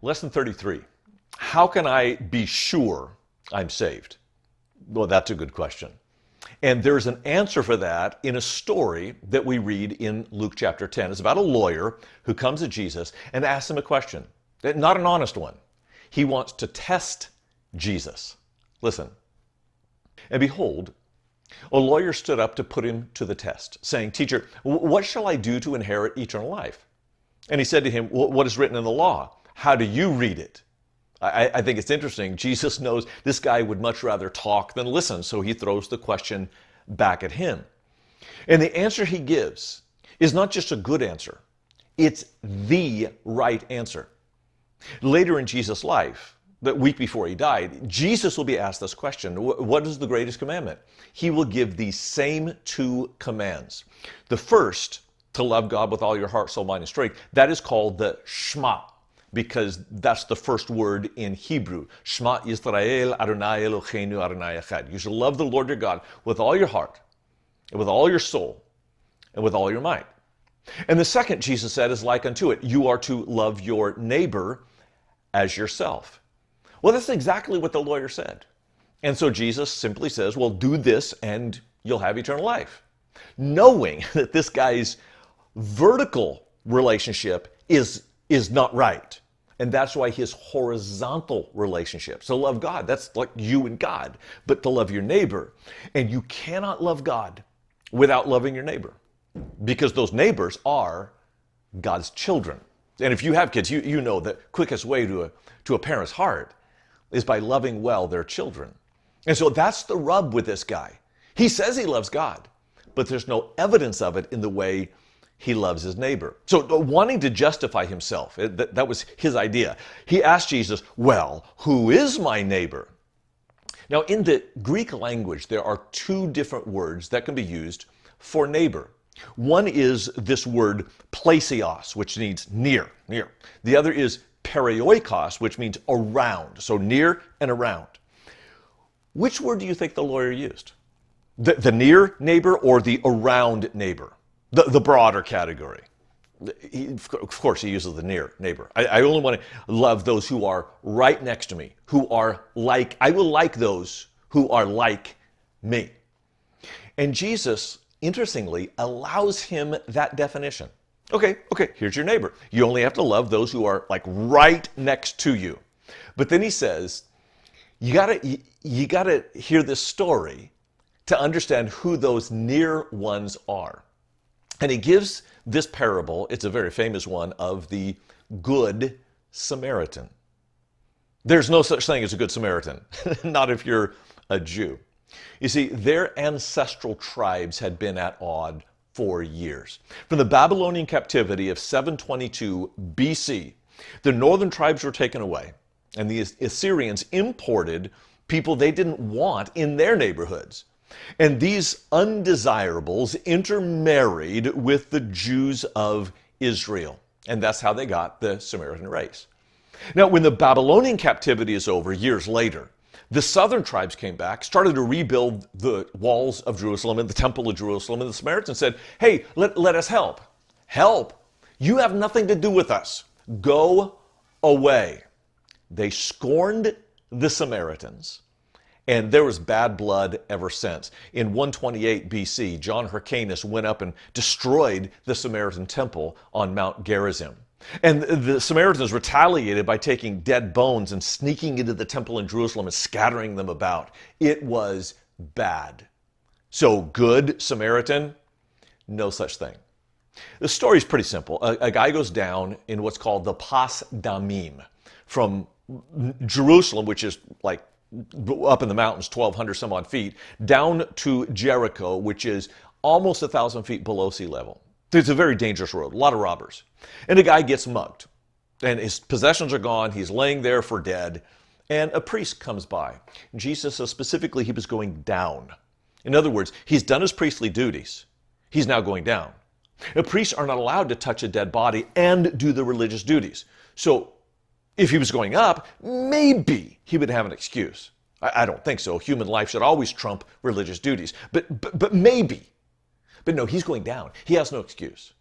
Lesson 33. How can I be sure I'm saved? Well, that's a good question. And there's an answer for that in a story that we read in Luke chapter 10. It's about a lawyer who comes to Jesus and asks him a question, not an honest one. He wants to test Jesus. Listen. And behold, a lawyer stood up to put him to the test, saying, "Teacher, what shall I do to inherit eternal life?" And he said to him, "What is written in the law? How do you read it?" I think it's interesting. Jesus knows this guy would much rather talk than listen, so he throws the question back at him. And the answer he gives is not just a good answer, it's the right answer. Later in Jesus' life, the week before he died, Jesus will be asked this question: what is the greatest commandment? He will give these same two commands. The first, to love God with all your heart, soul, mind, and strength, that is called the Shema, because that's the first word in Hebrew. Shema Yisrael, Adonai Eloheinu, Adonai Echad. You should love the Lord your God with all your heart, and with all your soul, and with all your might. And the second, Jesus said, is like unto it. You are to love your neighbor as yourself. Well, that's exactly what the lawyer said. And so Jesus simply says, well, do this and you'll have eternal life. Knowing that this guy's vertical relationship is not right. And that's why his horizontal relationship. So love God, that's like you and God. But to love your neighbor. And you cannot love God without loving your neighbor. Because those neighbors are God's children. And if you have kids, you know the quickest way to a parent's heart is by loving well their children. And so that's the rub with this guy. He says he loves God, but there's no evidence of it in the way he loves his neighbor. So wanting to justify himself, that was his idea. He asked Jesus, well, who is my neighbor? Now, in the Greek language, there are two different words that can be used for neighbor. One is this word plesios, which means near. The other is perioikos, which means around, so near and around. Which word do you think the lawyer used? The near neighbor or the around neighbor? The broader category. Of course, he uses the near neighbor. I only want to love those who are right next to me, who are like, I will like those who are like me. And Jesus, interestingly, allows him that definition. Okay, here's your neighbor. You only have to love those who are like right next to you. But then he says, you gotta hear this story to understand who those near ones are. And he gives this parable, it's a very famous one, of the Good Samaritan. There's no such thing as a Good Samaritan, not if you're a Jew. You see, their ancestral tribes had been at odds for years. From the Babylonian captivity of 722 BC, the northern tribes were taken away, and the Assyrians imported people they didn't want in their neighborhoods. And these undesirables intermarried with the Jews of Israel. And that's how they got the Samaritan race. Now, when the Babylonian captivity is over, years later, the southern tribes came back, started to rebuild the walls of Jerusalem and the temple of Jerusalem. And the Samaritans said, hey, let us help. Help? You have nothing to do with us. Go away. They scorned the Samaritans. And there was bad blood ever since. In 128 BC, John Hyrcanus went up and destroyed the Samaritan temple on Mount Gerizim. And the Samaritans retaliated by taking dead bones and sneaking into the temple in Jerusalem and scattering them about. It was bad. So, Good Samaritan? No such thing. The story is pretty simple. A guy goes down in what's called the Pas Damim from Jerusalem, which is like up in the mountains, 1,200 some odd feet, down to Jericho, which is almost 1,000 feet below sea level. It's a very dangerous road, a lot of robbers. And a guy gets mugged, and his possessions are gone. He's laying there for dead, and a priest comes by. Jesus says specifically he was going down. In other words, he's done his priestly duties. He's now going down. Priests are not allowed to touch a dead body and do the religious duties. So if he was going up, maybe he would have an excuse. I don't think so. Human life should always trump religious duties. But maybe. But no, he's going down. He has no excuse.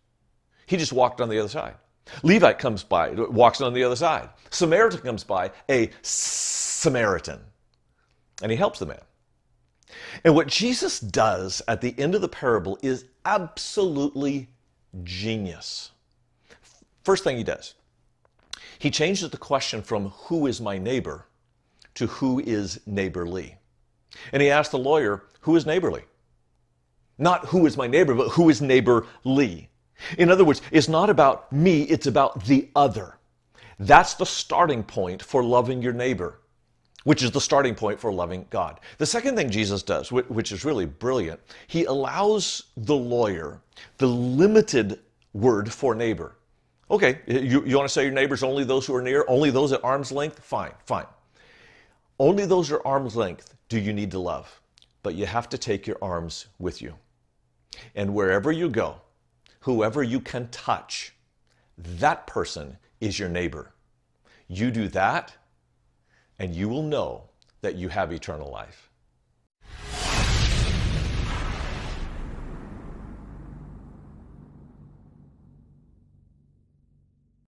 He just walked on the other side. Levite comes by, walks on the other side. Samaritan comes by, a Samaritan. And he helps the man. And what Jesus does at the end of the parable is absolutely genius. First thing he does, he changes the question from who is my neighbor to who is neighborly. And he asks the lawyer, who is neighborly? Not who is my neighbor, but who is neighborly. In other words, it's not about me, it's about the other. That's the starting point for loving your neighbor, which is the starting point for loving God. The second thing Jesus does, which is really brilliant, he allows the lawyer the limited word for neighbor. Okay, you want to say your neighbor's only those who are near, only those at arm's length? Fine. Only those at arm's length do you need to love, but you have to take your arms with you. And wherever you go, whoever you can touch, that person is your neighbor. You do that, and you will know that you have eternal life.